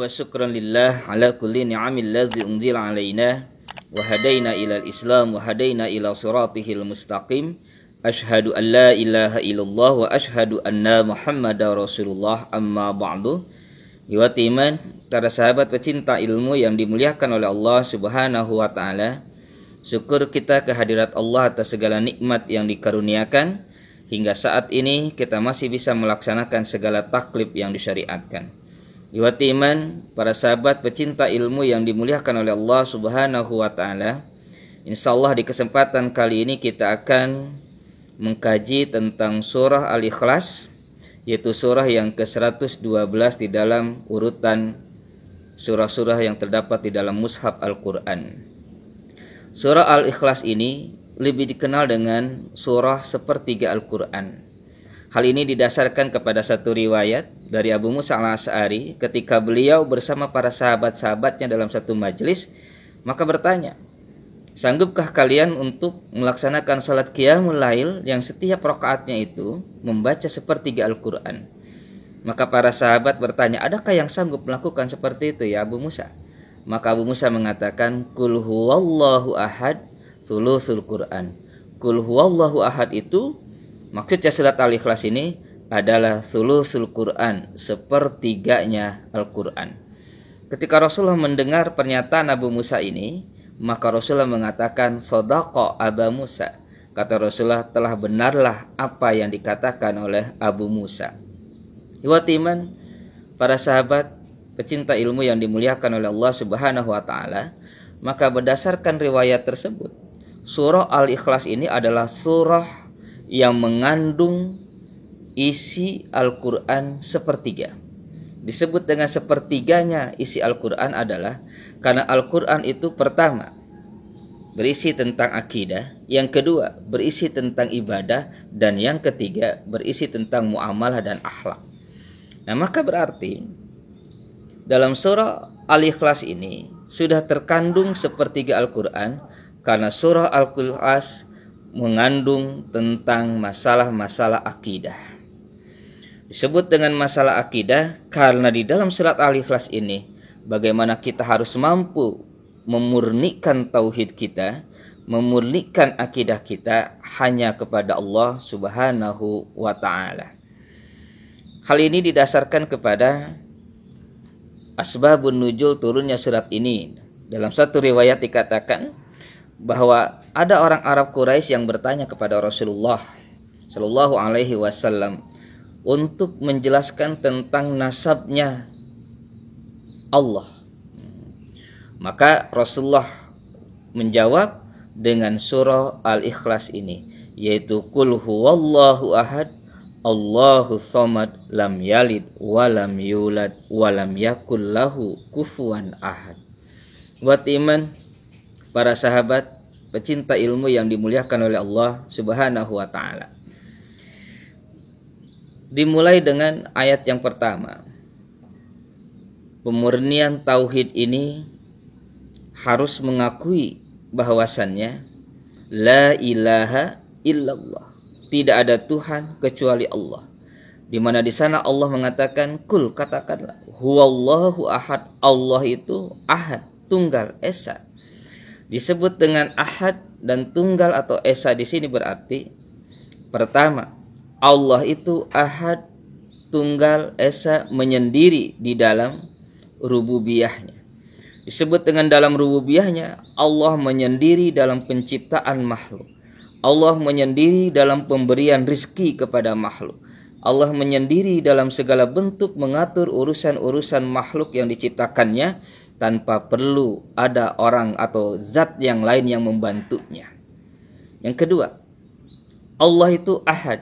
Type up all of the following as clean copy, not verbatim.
wa syukran lillah ala kulli ni'amil ladzi unzila alaina wa hadaina ilal islam wa hadaina ila siratihil mustaqim. Ashhadu an la ilaha illallah wa ashhadu anna muhammadar rasulullah, amma ba'du. Iwati iman, para sahabat pecinta ilmu yang dimuliakan oleh Allah Subhanahu wa taala, syukur kita kehadirat Allah atas segala nikmat yang dikaruniakan hingga saat ini kita masih bisa melaksanakan segala taklif yang disyariatkan. Iwati iman, para sahabat pecinta ilmu yang dimuliakan oleh Allah Subhanahu wa taala, insyaallah di kesempatan kali ini kita akan mengkaji tentang surah Al-Ikhlas, yaitu surah yang ke-112 di dalam urutan surah-surah yang terdapat di dalam mushaf Al-Quran. Surah Al-Ikhlas ini lebih dikenal dengan surah sepertiga Al-Quran. Hal ini didasarkan kepada satu riwayat dari Abu Musa al-Asy'ari ketika beliau bersama para sahabat-sahabatnya dalam satu majelis, maka bertanya, sanggupkah kalian untuk melaksanakan salat qiyamul lail yang setiap rakaatnya itu membaca sepertiga Al-Quran? Maka para sahabat bertanya, adakah yang sanggup melakukan seperti itu ya Abu Musa? Maka Abu Musa mengatakan, Qul huwallahu ahad thuluthul Quran. Qul huwallahu ahad itu maksudnya surat Al-Ikhlas ini adalah thuluthul Quran, sepertiganya Al-Quran. Ketika Rasulullah mendengar pernyataan Abu Musa ini, maka Rasulullah mengatakan, Shadaqa Aba Musa. Kata Rasulullah, telah benarlah apa yang dikatakan oleh Abu Musa. Ikhwati iman, para sahabat pecinta ilmu yang dimuliakan oleh Allah Subhanahu wa taala, maka berdasarkan riwayat tersebut, surah Al-Ikhlas ini adalah surah yang mengandung isi Al-Quran sepertiga. Disebut dengan sepertiganya isi Al-Quran adalah karena Al-Quran itu pertama berisi tentang akidah, yang kedua berisi tentang ibadah, dan yang ketiga berisi tentang muamalah dan akhlak. Nah, maka berarti dalam surah Al-Ikhlas ini sudah terkandung sepertiga Al-Quran, karena surah Al-Ikhlas mengandung tentang masalah-masalah akidah. Disebut dengan masalah akidah karena di dalam surat Al-Ikhlas ini bagaimana kita harus mampu memurnikan tauhid kita, memurnikan akidah kita hanya kepada Allah Subhanahu wa taala. Hal ini didasarkan kepada asbabun nuzul turunnya surat ini. Dalam satu riwayat dikatakan bahwa ada orang Arab Quraisy yang bertanya kepada Rasulullah Shallallahu Alaihi Wasallam untuk menjelaskan tentang nasabnya Allah. Maka Rasulullah menjawab dengan surah Al-Ikhlas ini, yaitu Qul huwallahu ahad Allahu tsamad lam yalid wa lam yulad wa lam yakul lahu kufuwan ahad. Buat iman, para sahabat pecinta ilmu yang dimuliakan oleh Allah Subhanahu wa taala. Dimulai dengan ayat yang pertama. Pemurnian tauhid ini harus mengakui bahwasannya la ilaha illallah, tidak ada Tuhan kecuali Allah. Di mana di sana Allah mengatakan, Kul, katakanlah, huwallahu ahad, Allah itu ahad, tunggal, esa. Disebut dengan ahad dan tunggal atau esa di sini berarti pertama, Allah itu ahad, tunggal, esa, menyendiri di dalam rububiyahnya. Disebut dengan dalam rububiyahnya, Allah menyendiri dalam penciptaan makhluk. Allah menyendiri dalam pemberian rizki kepada makhluk. Allah menyendiri dalam segala bentuk mengatur urusan-urusan makhluk yang diciptakannya, tanpa perlu ada orang atau zat yang lain yang membantunya. Yang kedua, Allah itu ahad,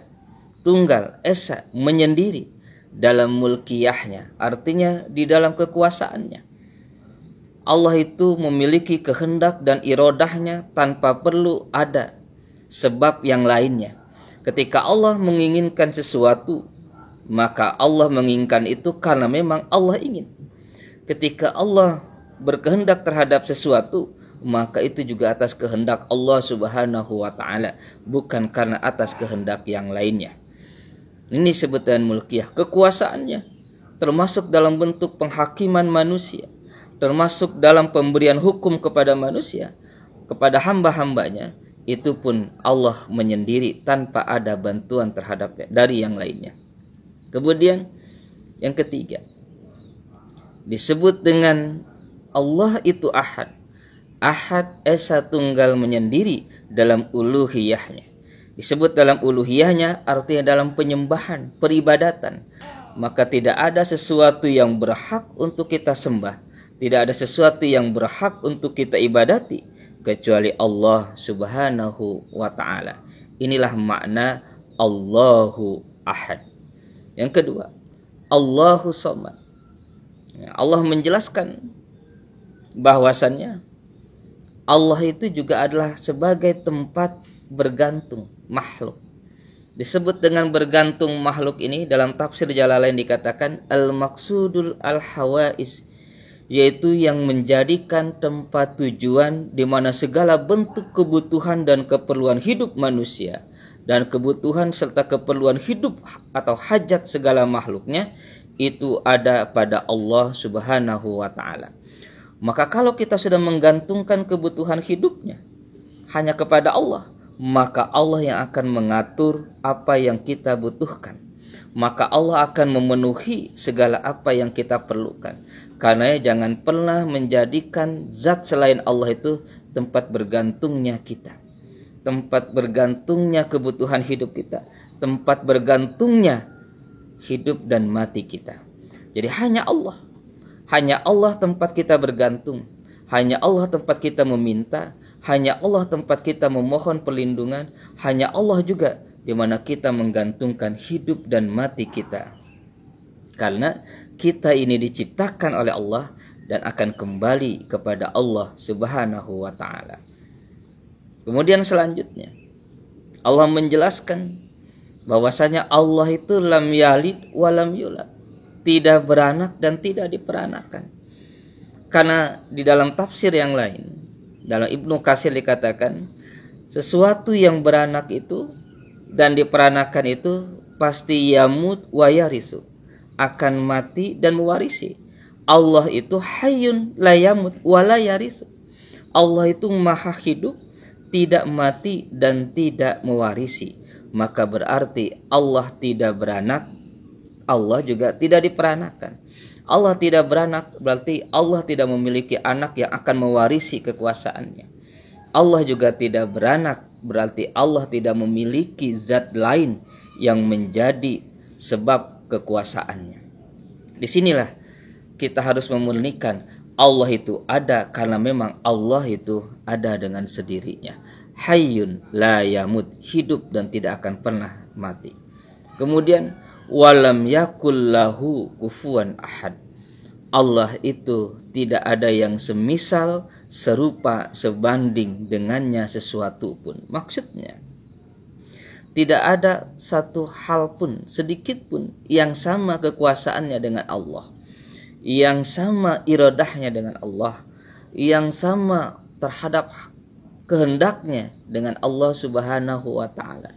tunggal, esa, menyendiri dalam mulkiyahnya, artinya di dalam kekuasaannya. Allah itu memiliki kehendak dan irodahnya tanpa perlu ada sebab yang lainnya. Ketika Allah menginginkan sesuatu, maka Allah menginginkan itu karena memang Allah ingin. Ketika Allah berkehendak terhadap sesuatu, maka itu juga atas kehendak Allah Subhanahu wa taala, bukan karena atas kehendak yang lainnya. Ini sebutan mulkiyah, kekuasaannya termasuk dalam bentuk penghakiman manusia, termasuk dalam pemberian hukum kepada manusia, kepada hamba-hambanya, itu pun Allah menyendiri tanpa ada bantuan terhadapnya dari yang lainnya. Kemudian yang ketiga, disebut dengan Allah itu Ahad. Ahad Esa Tunggal menyendiri dalam uluhiyahnya. Disebut dalam uluhiyahnya artinya dalam penyembahan, peribadatan. Maka tidak ada sesuatu yang berhak untuk kita sembah, tidak ada sesuatu yang berhak untuk kita ibadati kecuali Allah Subhanahu wa ta'ala. Inilah makna Allahu Ahad. Yang kedua, Allahu Samad. Allah menjelaskan bahwasannya Allah itu juga adalah sebagai tempat bergantung makhluk. Disebut dengan bergantung makhluk ini dalam tafsir Jalalain dikatakan al-maqsudul al-hawais, yaitu yang menjadikan tempat tujuan di mana segala bentuk kebutuhan dan keperluan hidup manusia dan kebutuhan serta keperluan hidup atau hajat segala makhluknya itu ada pada Allah Subhanahu wa ta'ala. Maka kalau kita sudah menggantungkan kebutuhan hidupnya hanya kepada Allah, maka Allah yang akan mengatur apa yang kita butuhkan. Maka Allah akan memenuhi segala apa yang kita perlukan. Karena jangan pernah menjadikan zat selain Allah itu tempat bergantungnya kita, tempat bergantungnya kebutuhan hidup kita, tempat bergantungnya hidup dan mati kita. Jadi hanya Allah tempat kita bergantung, hanya Allah tempat kita meminta, hanya Allah tempat kita memohon perlindungan, hanya Allah juga di mana kita menggantungkan hidup dan mati kita. Karena kita ini diciptakan oleh Allah dan akan kembali kepada Allah Subhanahu wa ta'ala. Kemudian selanjutnya Allah menjelaskan bahwasanya Allah itu lam yalid wa lam yulad, tidak beranak dan tidak diperanakan. Karena di dalam tafsir yang lain, dalam Ibnu Katsir dikatakan sesuatu yang beranak itu dan diperanakan itu pasti yamut wa yarisu, akan mati dan mewarisi. Allah itu hayyun la yamut wa la yarisu. Allah itu maha hidup, tidak mati dan tidak mewarisi. Maka berarti Allah tidak beranak, Allah juga tidak diperanakan. Allah tidak beranak berarti Allah tidak memiliki anak yang akan mewarisi kekuasaannya. Allah juga tidak beranak berarti Allah tidak memiliki zat lain yang menjadi sebab kekuasaannya. Disinilah kita harus memurnikan Allah itu ada karena memang Allah itu ada dengan sendirinya. Hayyun la yamut, hidup dan tidak akan pernah mati. Kemudian walam yakul lahu kufuwan ahad. Allah itu tidak ada yang semisal, serupa, sebanding dengannya sesuatu pun. Maksudnya tidak ada satu hal pun, sedikit pun yang sama kekuasaannya dengan Allah, yang sama iradahnya dengan Allah, yang sama terhadap kehendaknya dengan Allah Subhanahu wa ta'ala.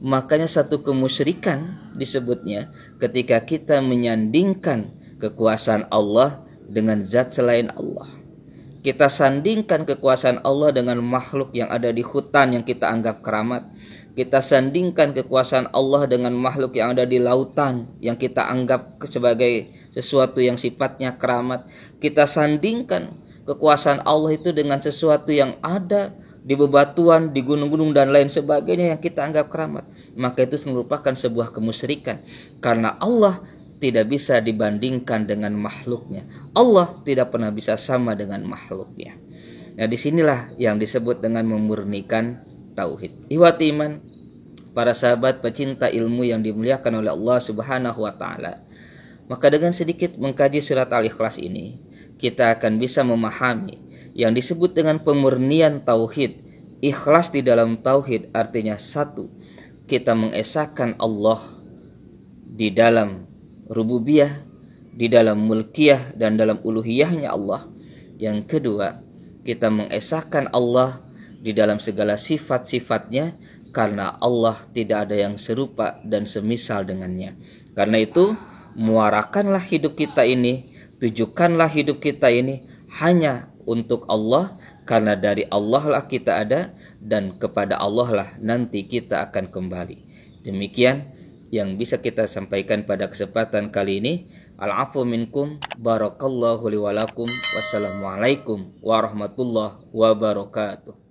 Makanya satu kemusyrikan disebutnya ketika kita menyandingkan kekuasaan Allah dengan zat selain Allah. Kita sandingkan kekuasaan Allah dengan makhluk yang ada di hutan yang kita anggap keramat. Kita sandingkan kekuasaan Allah dengan makhluk yang ada di lautan yang kita anggap sebagai sesuatu yang sifatnya keramat. Kita sandingkan kekuasaan Allah itu dengan sesuatu yang ada di bebatuan, di gunung-gunung dan lain sebagainya yang kita anggap keramat. Maka itu merupakan sebuah kemusyrikan. Karena Allah tidak bisa dibandingkan dengan makhluknya. Allah tidak pernah bisa sama dengan makhluknya. Nah, disinilah yang disebut dengan memurnikan tauhid. Ihwati iman, para sahabat pecinta ilmu yang dimuliakan oleh Allah Subhanahu wa ta'ala. Maka dengan sedikit mengkaji surat Al-Ikhlas ini, kita akan bisa memahami yang disebut dengan pemurnian tauhid. Ikhlas di dalam tauhid artinya satu, kita mengesahkan Allah di dalam rububiyah, di dalam mulkiyah dan dalam uluhiyahnya Allah. Yang kedua, kita mengesahkan Allah di dalam segala sifat-sifatnya karena Allah tidak ada yang serupa dan semisal dengannya. Karena itu muarakanlah hidup kita ini, tujukanlah hidup kita ini hanya untuk Allah, karena dari Allah lah kita ada dan kepada Allah lah nanti kita akan kembali. Demikian yang bisa kita sampaikan pada kesempatan kali ini. Al-'afwu minkum, barakallahu li wa lakum, wassalamualaikum warahmatullahi wabarakatuh.